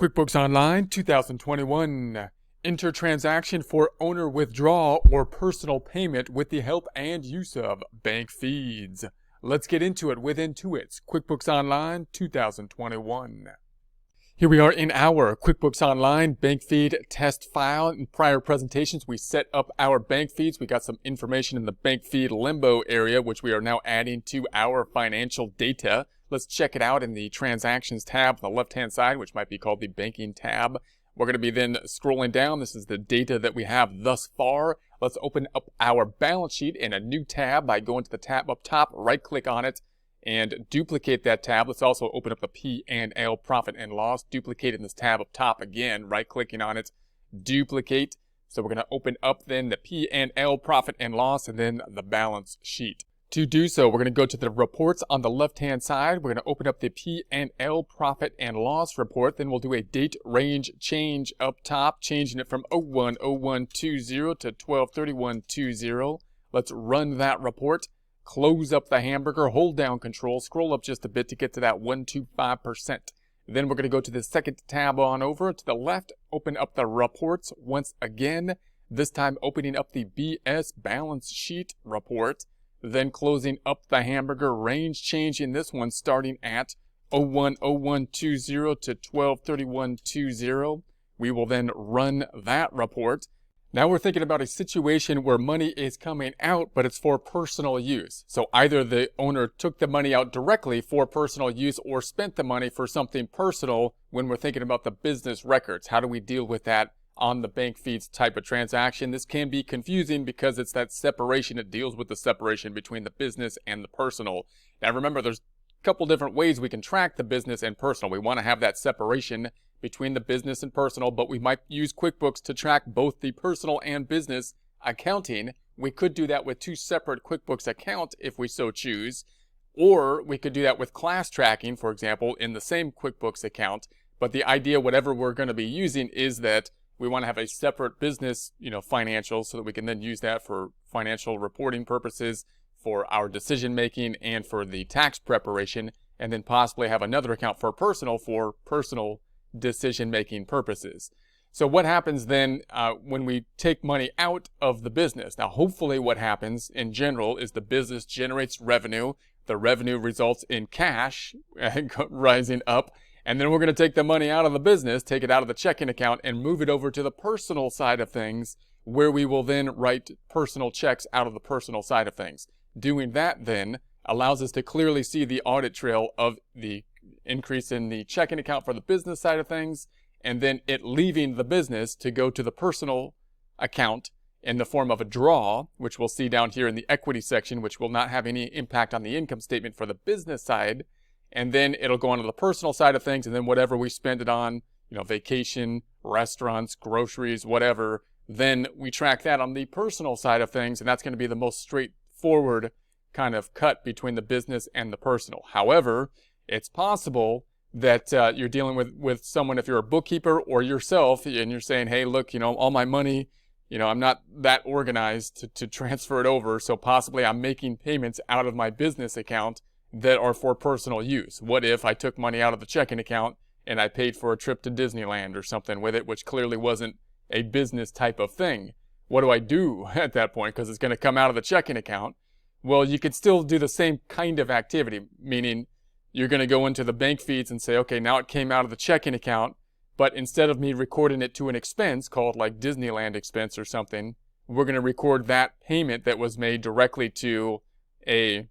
QuickBooks Online 2021. Enter transaction for owner withdrawal or personal payment with the help and use of bank feeds. Let's get into it with Intuit's QuickBooks Online 2021. Here we are in our QuickBooks Online bank feed test file. In prior presentations, we set up our bank feeds. We got some information in the bank feed limbo area, which we are now adding to our financial data. Let's check it out in the Transactions tab on the left-hand side, which might be called the Banking tab. We're going to be then scrolling down. This is the data that we have thus far. Let's open up our balance sheet in a new tab by going to the tab up top, right-click on it, and duplicate that tab. Let's also open up the P&L profit and loss, duplicate in this tab up top again, right-clicking on it, duplicate. So we're going to open up then the P&L profit and loss and then the balance sheet. To do so, we're going to go to the reports on the left-hand side. We're going to open up the P&L profit and loss report. Then we'll do a date range change up top, changing it from 01/01/20 to 12/31/20. Let's run that report. Close up the hamburger, hold down control, scroll up just a bit to get to that 125%. Then we're going to go to the second tab on over to the left, open up the reports once again, this time opening up the BS balance sheet report. Then closing up the hamburger, range changing this one starting at 01/01/20 to 12/31/20. We will then run that report. Now we're thinking about a situation where money is coming out, but it's for personal use. So either the owner took the money out directly for personal use or spent the money for something personal when we're thinking about the business records. How do we deal with that on the bank feeds type of transaction? This can be confusing because it's that separation. It deals with the separation between the business and the personal. Now remember, there's a couple different ways we can track the business and personal. We want to have that separation between the business and personal, but we might use QuickBooks to track both the personal and business accounting. We could do that with two separate QuickBooks accounts if we so choose, or we could do that with class tracking, for example, in the same QuickBooks account. But the idea, whatever we're going to be using, is that we want to have a separate business, financials, so that we can then use that for financial reporting purposes, for our decision making, and for the tax preparation, and then possibly have another account for personal decision making purposes. So what happens then when we take money out of the business? Now, hopefully what happens in general is the business generates revenue. The revenue results in cash rising up. And then we're going to take the money out of the business, take it out of the checking account, and move it over to the personal side of things, where we will then write personal checks out of the personal side of things. Doing that then allows us to clearly see the audit trail of the increase in the checking account for the business side of things, and then it leaving the business to go to the personal account in the form of a draw, which we'll see down here in the equity section, which will not have any impact on the income statement for the business side. And then it'll go onto the personal side of things, and then whatever we spend it on, vacation, restaurants, groceries, whatever, then we track that on the personal side of things, and that's going to be the most straightforward kind of cut between the business and the personal. However, it's possible that you're dealing with someone, if you're a bookkeeper or yourself, and you're saying, hey, look, all my money, I'm not that organized to transfer it over, so possibly I'm making payments out of my business account that are for personal use. What if I took money out of the checking account and I paid for a trip to Disneyland or something with it, which clearly wasn't a business type of thing? What do I do at that point? Because it's going to come out of the checking account. Well, you could still do the same kind of activity, meaning you're going to go into the bank feeds and say, okay, now it came out of the checking account, but instead of me recording it to an expense called like Disneyland expense or something, we're going to record that payment that was made directly to a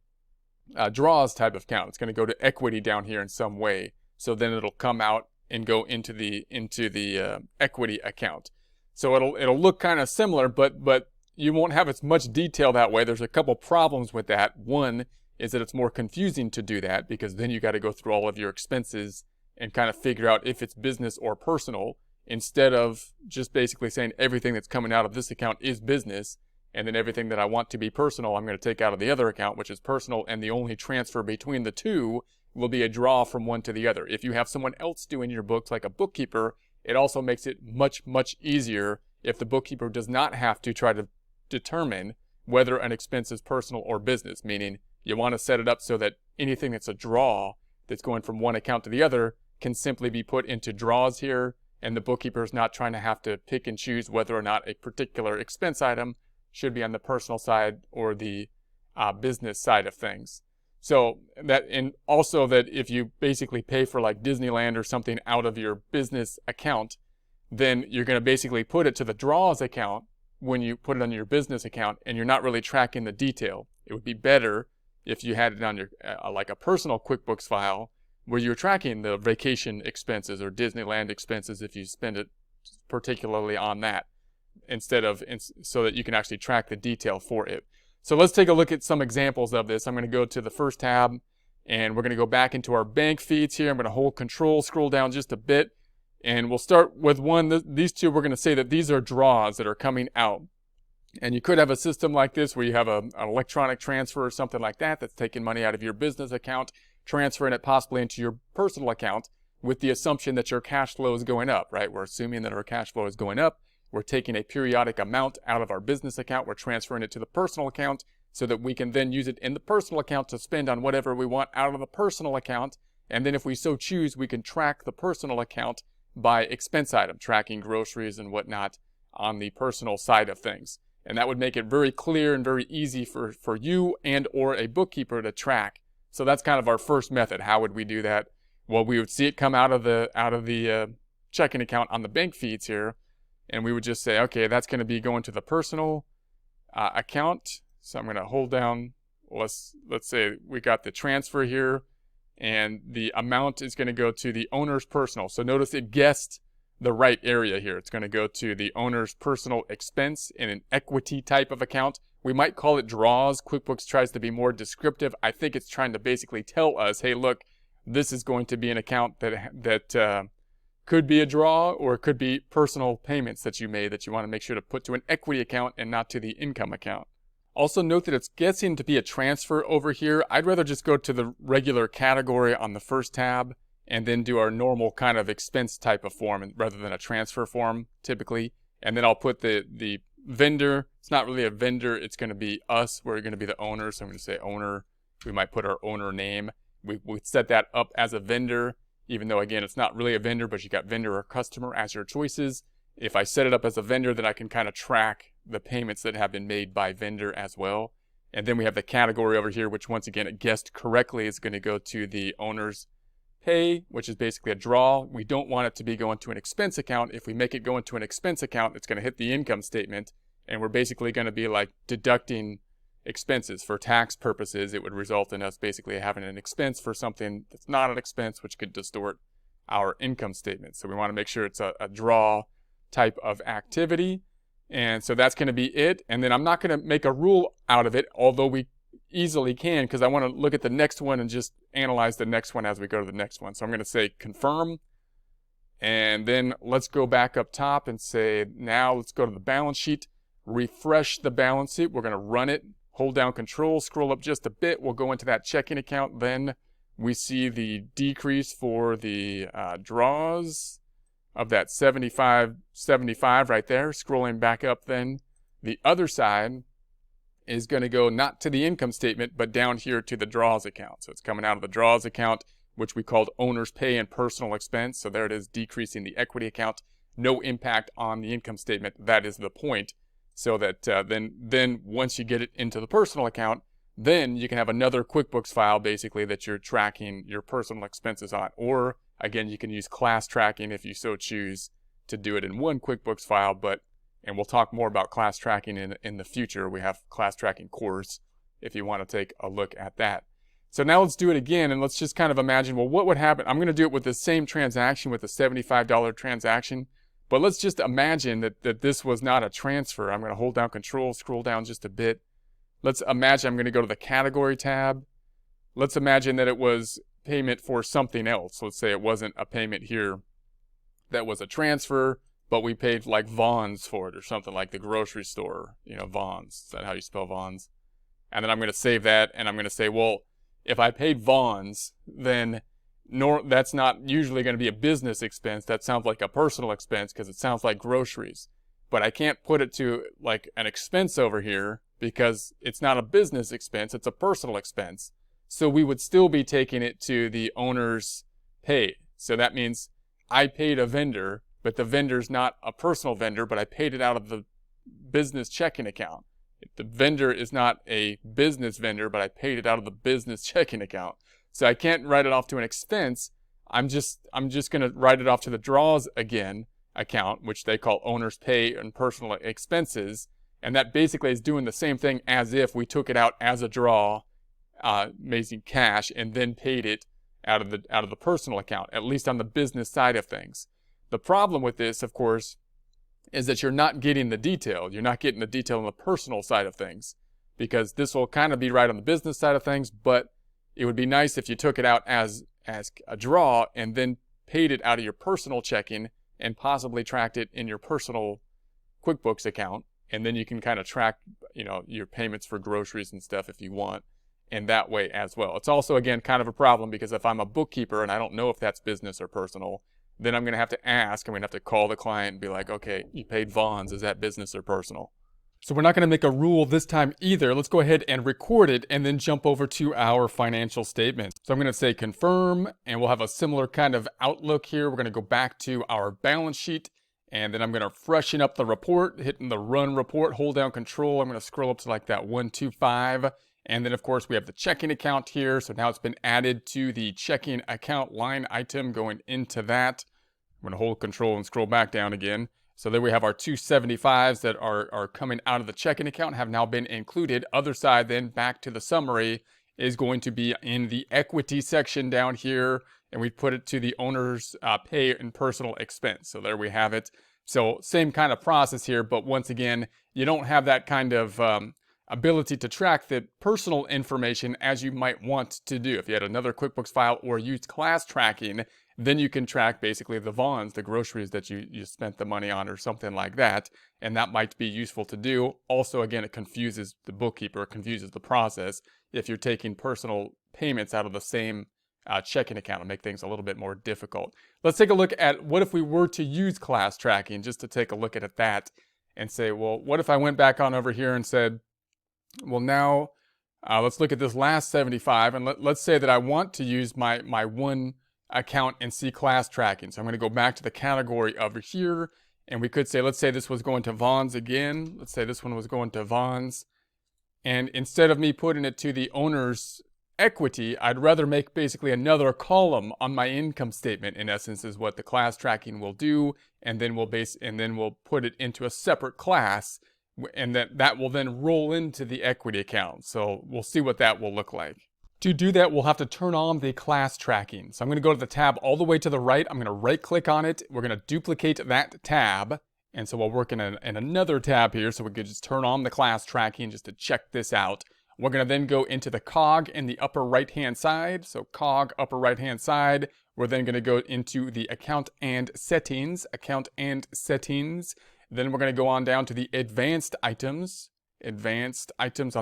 draws type of account. It's going to go to equity down here in some way. So then it'll come out and go into the equity account. So it'll look kind of similar, but you won't have as much detail that way. There's a couple problems with that. One is that it's more confusing to do that, because then you got to go through all of your expenses and kind of figure out if it's business or personal, instead of just basically saying everything that's coming out of this account is business, and then everything that I want to be personal, I'm going to take out of the other account, which is personal, and the only transfer between the two will be a draw from one to the other. If you have someone else doing your books, like a bookkeeper, it also makes it much, much easier if the bookkeeper does not have to try to determine whether an expense is personal or business, meaning you want to set it up so that anything that's a draw that's going from one account to the other can simply be put into draws here, and the bookkeeper is not trying to have to pick and choose whether or not a particular expense item should be on the personal side or the business side of things. So that, and also that if you basically pay for like Disneyland or something out of your business account, then you're going to basically put it to the draws account when you put it on your business account, and you're not really tracking the detail. It would be better if you had it on your like a personal QuickBooks file where you're tracking the vacation expenses or Disneyland expenses if you spend it particularly on that, instead of so that you can actually track the detail for it. So let's take a look at some examples of this. I'm going to go to the first tab, and we're going to go back into our bank feeds here. I'm going to hold Control, scroll down just a bit, and we'll start with one. These two, we're going to say that these are draws that are coming out. And you could have a system like this where you have an electronic transfer or something like that that's taking money out of your business account, transferring it possibly into your personal account with the assumption that your cash flow is going up, right? We're assuming that our cash flow is going up. We're taking a periodic amount out of our business account. We're transferring it to the personal account so that we can then use it in the personal account to spend on whatever we want out of the personal account. And then if we so choose, we can track the personal account by expense item, tracking groceries and whatnot on the personal side of things. And that would make it very clear and very easy for you and or a bookkeeper to track. So that's kind of our first method. How would we do that? Well, we would see it come out of the checking account on the bank feeds here. And we would just say, okay, that's going to be going to the personal account. So I'm going to hold down, let's say we got the transfer here, and the amount is going to go to the owner's personal. So notice it guessed the right area here. It's going to go to the owner's personal expense in an equity type of account. We might call it draws. QuickBooks tries to be more descriptive. I think it's trying to basically tell us, hey, look, this is going to be an account that could be a draw, or it could be personal payments that you made that you want to make sure to put to an equity account and not to the income account. Also note that it's guessing to be a transfer over here. I'd rather just go to the regular category on the first tab and then do our normal kind of expense type of form rather than a transfer form typically. And then I'll put the vendor. It's not really a vendor. It's going to be us. We're going to be the owner. So I'm going to say owner. We might put our owner name. We set that up as a vendor, even though, again, it's not really a vendor, but you got vendor or customer as your choices. If I set it up as a vendor, then I can kind of track the payments that have been made by vendor as well. And then we have the category over here, which once again, it guessed correctly, is going to go to the owner's pay, which is basically a draw. We don't want it to be going to an expense account. If we make it go into an expense account, it's going to hit the income statement, and we're basically going to be like deducting expenses. For tax purposes, it would result in us basically having an expense for something that's not an expense, which could distort our income statement. So we want to make sure it's a draw type of activity. And so that's going to be it. And then I'm not going to make a rule out of it, although we easily can, because I want to look at the next one and just analyze the next one as we go to the next one. So I'm going to say confirm, and then let's go back up top and say, now let's go to the balance sheet, refresh the balance sheet. We're going to run it, hold down Control, scroll up just a bit. We'll go into that checking account. Then we see the decrease for the draws of that 75 right there. Scrolling back up, then the other side is going to go not to the income statement, but down here to the draws account. So it's coming out of the draws account, which we called owner's pay and personal expense. So there it is, decreasing the equity account. No impact on the income statement. That is the point. So that then once you get it into the personal account, then you can have another QuickBooks file basically that you're tracking your personal expenses on. Or again, you can use class tracking if you so choose to do it in one QuickBooks file, and we'll talk more about class tracking in the future. We have class tracking course if you want to take a look at that. So now let's do it again, and let's just kind of imagine, well, what would happen? I'm going to do it with the same transaction, with the $75 transaction, but let's just imagine that this was not a transfer. I'm going to hold down Control, scroll down just a bit. Let's imagine I'm going to go to the category tab. Let's imagine that it was payment for something else. Let's say it wasn't a payment here that was a transfer, but we paid like Vons for it or something, like the grocery store, Vons. Is that how you spell Vons? And then I'm going to save that, and I'm going to say, well, if I paid Vons, then that's not usually going to be a business expense. That sounds like a personal expense because it sounds like groceries. But I can't put it to like an expense over here because it's not a business expense, it's a personal expense. So we would still be taking it to the owner's pay. So that means I paid a vendor, but the vendor's not a personal vendor, but I paid it out of the business checking account. The vendor is not a business vendor, but I paid it out of the business checking account. So I can't write it off to an expense. I'm just going to write it off to the draws again account, which they call owner's pay and personal expenses. And that basically is doing the same thing as if we took it out as a draw, using cash, and then paid it out of the personal account, at least on the business side of things. The problem with this, of course, is that you're not getting the detail. You're not getting the detail on the personal side of things, because this will kind of be right on the business side of things, but it would be nice if you took it out as a draw and then paid it out of your personal checking and possibly tracked it in your personal QuickBooks account. And then you can kind of track, your payments for groceries and stuff if you want, in that way as well. It's also, again, kind of a problem because if I'm a bookkeeper and I don't know if that's business or personal, then I'm going to have to ask. I'm going to have to call the client and be like, okay, you paid Vaughn's. Is that business or personal? So we're not going to make a rule this time either. Let's go ahead and record it and then jump over to our financial statement. So I'm going to say confirm, and we'll have a similar kind of outlook here. We're going to go back to our balance sheet, and then I'm going to freshen up the report, hitting the run report, hold down control. I'm going to scroll up to like that 125. And then, of course, we have the checking account here. So now it's been added to the checking account line item going into that. I'm going to hold control and scroll back down again. So there we have our 275s that are coming out of the checking account, have now been included. Other side then, back to the summary, is going to be in the equity section down here. And we put it to the owner's pay and personal expense. So there we have it. So same kind of process here, but once again, you don't have that kind of ability to track the personal information as you might want to do. If you had another QuickBooks file or used class tracking, then you can track basically the Vaughn's, the groceries that you spent the money on or something like that. And that might be useful to do. Also, again, it confuses the bookkeeper, it confuses the process if you're taking personal payments out of the same checking account. It'll make things a little bit more difficult. Let's take a look at what if we were to use class tracking, just to take a look at that and say, well, what if I went back on over here and said, well, now let's look at this last 75, and let's say that I want to use my one account and see class tracking. So I'm going to go back to the category over here, and we could say, let's say this was going to Vaughn's again. Let's say this one was going to Vaughn's, and instead of me putting it to the owner's equity, I'd rather make basically another column on my income statement, in essence, is what the class tracking will do, and then we'll put it into a separate class, and that will then roll into the equity account. So we'll see what that will look like. To do that, we'll have to turn on the class tracking. So I'm going to go to the tab all the way to the right. I'm going to right click on it. We're going to duplicate that tab. And so we'll work in another tab here, so we could just turn on the class tracking just to check this out. We're going to then go into the cog in the upper right hand side. So cog upper right hand side. We're then going to go into the account and settings. Then we're going to go on down to the advanced items on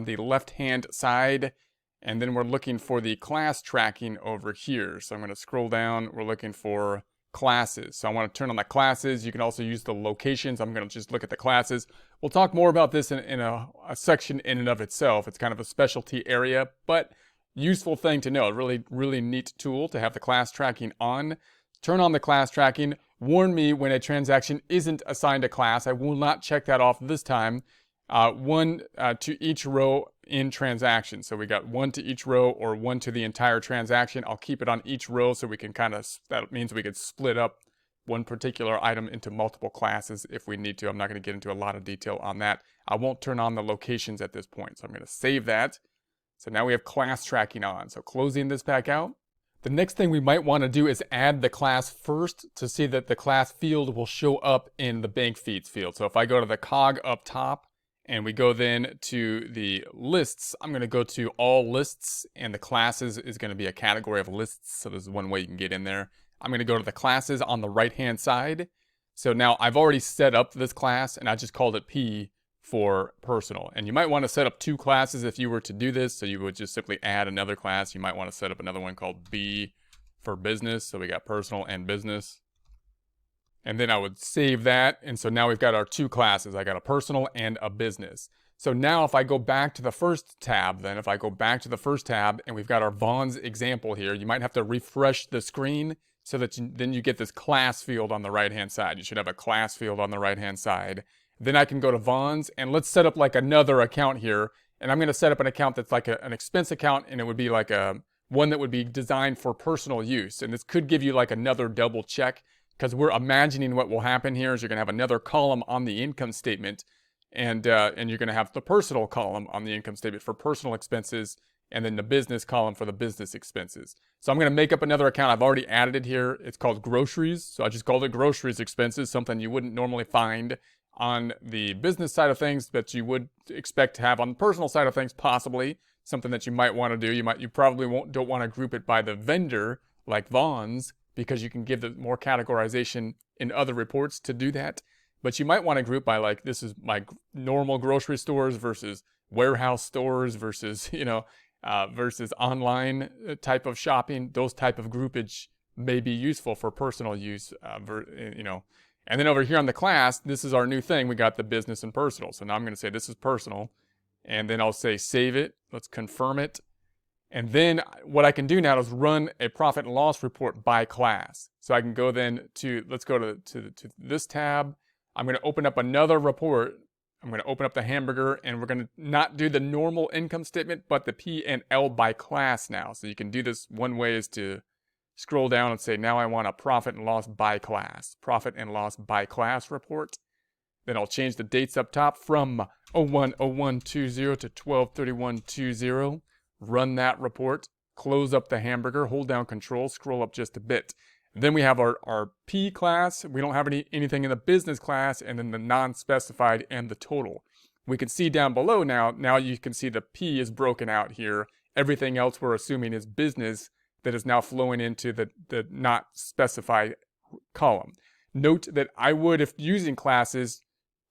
the left hand side. And then we're looking for the class tracking over here. So I'm going to scroll down. We're looking for classes. So I want to turn on the classes. You can also use the locations. I'm going to just look at the classes. We'll talk more about this in a section in and of itself. It's kind of a specialty area, but useful thing to know. A really, really neat tool to have the class tracking on. Turn on the class tracking. Warn me when a transaction isn't assigned a class. I will not check that off this time. One to each row in transaction. So we got one to each row or one to the entire transaction. I'll keep it on each row so we can that means we could split up one particular item into multiple classes if we need to. I'm not going to get into a lot of detail on that. I won't turn on the locations at this point. So I'm going to save that. So now we have class tracking on. So closing this back out. The next thing we might want to do is add the class first to see that the class field will show up in the bank feeds field. So if I go to the cog up top, and we go then to the lists, I'm going to go to all lists, and the classes is going to be a category of lists. So this is one way you can get in there. I'm going to go to the classes on the right hand side. So now I've already set up this class, and I just called it P for personal. And you might want to set up two classes if you were to do this. So you would just simply add another class. You might want to set up another one called B for business. So we got personal and business. And then I would save that. And so now we've got our two classes. I got a personal and a business. So now if I go back to the first tab, and we've got our Vaughn's example here, you might have to refresh the screen so that then you get this class field on the right-hand side. You should have a class field on the right-hand side. Then I can go to Vaughn's, and let's set up like another account here. And I'm going to set up an account that's like an expense account, and it would be like one that would be designed for personal use. And this could give you like another double check, because we're imagining what will happen here is you're going to have another column on the income statement, and you're going to have the personal column on the income statement for personal expenses, and then the business column for the business expenses. So I'm going to make up another account. I've already added it here. It's called groceries. So I just called it groceries expenses, something you wouldn't normally find on the business side of things, but you would expect to have on the personal side of things, possibly something that you might want to do. You probably don't want to group it by the vendor like Vaughn's, because you can give the more categorization in other reports to do that. But you might want to group by like, this is my normal grocery stores versus warehouse stores versus, versus online type of shopping. Those type of groupage may be useful for personal use, And then over here on the class, this is our new thing. We got the business and personal. So now I'm going to say this is personal. And then I'll say save it. Let's confirm it. And then what I can do now is run a profit and loss report by class. So I can go then to, let's go to this tab. I'm going to open up another report. I'm going to open up the hamburger, and we're going to not do the normal income statement, but the P and L by class now. So you can do this. One way is to scroll down and say, now I want a profit and loss by class. Profit and loss by class report. Then I'll change the dates up top from 01/01/20 to 12/31/20. Run that report, close up the hamburger, hold down Control, scroll up just a bit. Then we have our P class. We don't have anything in the business class, and then the non-specified and the total. We can see down below now you can see the P is broken out here. Everything else we're assuming is business that is now flowing into the not specified column. Note that I would, if using classes,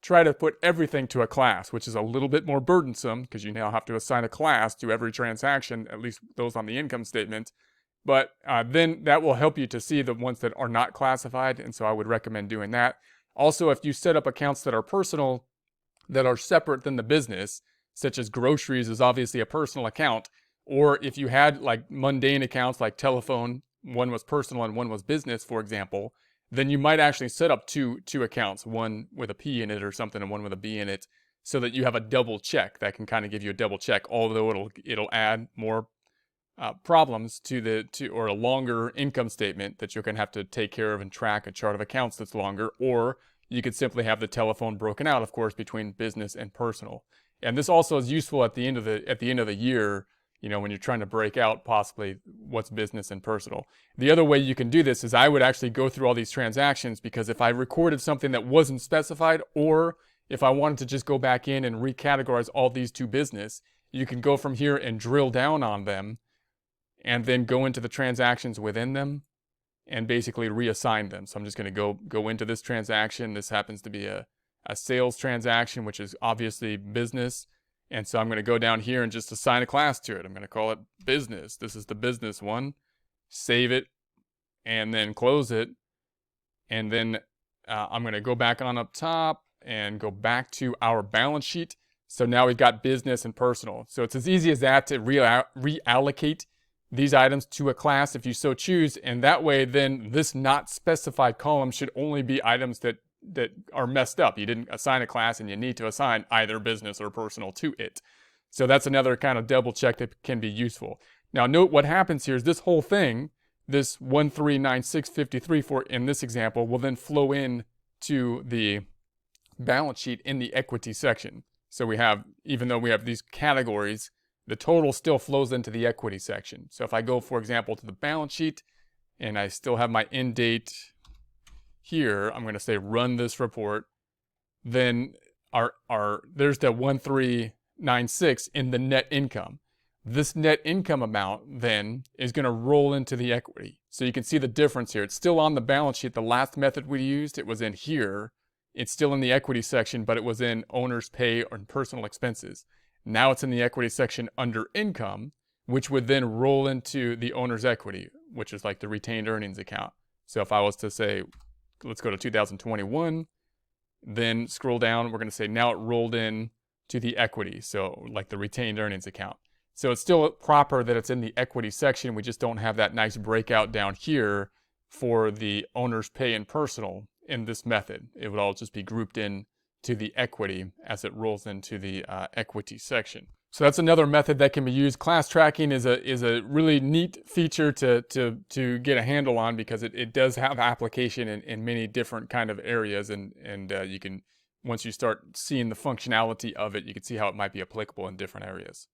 try to put everything to a class, which is a little bit more burdensome because you now have to assign a class to every transaction, at least those on the income statement. But then that will help you to see the ones that are not classified, and so I would recommend doing that. Also, if you set up accounts that are personal, that are separate than the business, such as groceries is obviously a personal account, or if you had like mundane accounts like telephone, one was personal and one was business, for example, then you might actually set up two accounts, one with a P in it or something and one with a B in it, so that you have a double check. That can kind of give you a double check, although it'll add more problems or a longer income statement that you're going to have to take care of and track a chart of accounts that's longer. Or you could simply have the telephone broken out, of course, between business and personal. And this also is useful at the end of the year, when you're trying to break out possibly what's business and personal. The other way you can do this is I would actually go through all these transactions, because if I recorded something that wasn't specified, or if I wanted to just go back in and recategorize all these to business, you can go from here and drill down on them and then go into the transactions within them and basically reassign them. So I'm just going to go into this transaction. This happens to be a sales transaction, which is obviously business. And so I'm going to go down here and just assign a class to it. I'm going to call it business. This is the business one. Save it and then close it. And then I'm going to go back on up top and go back to our balance sheet. So now we've got business and personal. So it's as easy as that to reallocate these items to a class if you so choose. And that way, then this not specified column should only be items that are messed up. You didn't assign a class and you need to assign either business or personal to it. So that's another kind of double check that can be useful. Now note what happens here is this whole thing, this 139653 for in this example, will then flow in to the balance sheet in the equity section. So we have, even though we have these categories, the total still flows into the equity section. So if I go, for example, to the balance sheet and I still have my end date here, I'm going to say run this report. Then there's the 1396 in the net income. This net income amount then is going to roll into the equity. So you can see the difference here. It's still on the balance sheet. The last method we used, it was in here. It's still in the equity section, but it was in owner's pay or personal expenses. Now it's in the equity section under income, which would then roll into the owner's equity, which is like the retained earnings account. So if I was to say, let's go to 2021, then scroll down, we're going to say now it rolled in to the equity. So like the retained earnings account. So it's still proper that it's in the equity section. We just don't have that nice breakout down here for the owner's pay and personal in this method. It would all just be grouped in to the equity as it rolls into the equity section. So that's another method that can be used. Class tracking is a really neat feature to get a handle on, because it does have application in many different kind of areas, and you can, once you start seeing the functionality of it, you can see how it might be applicable in different areas.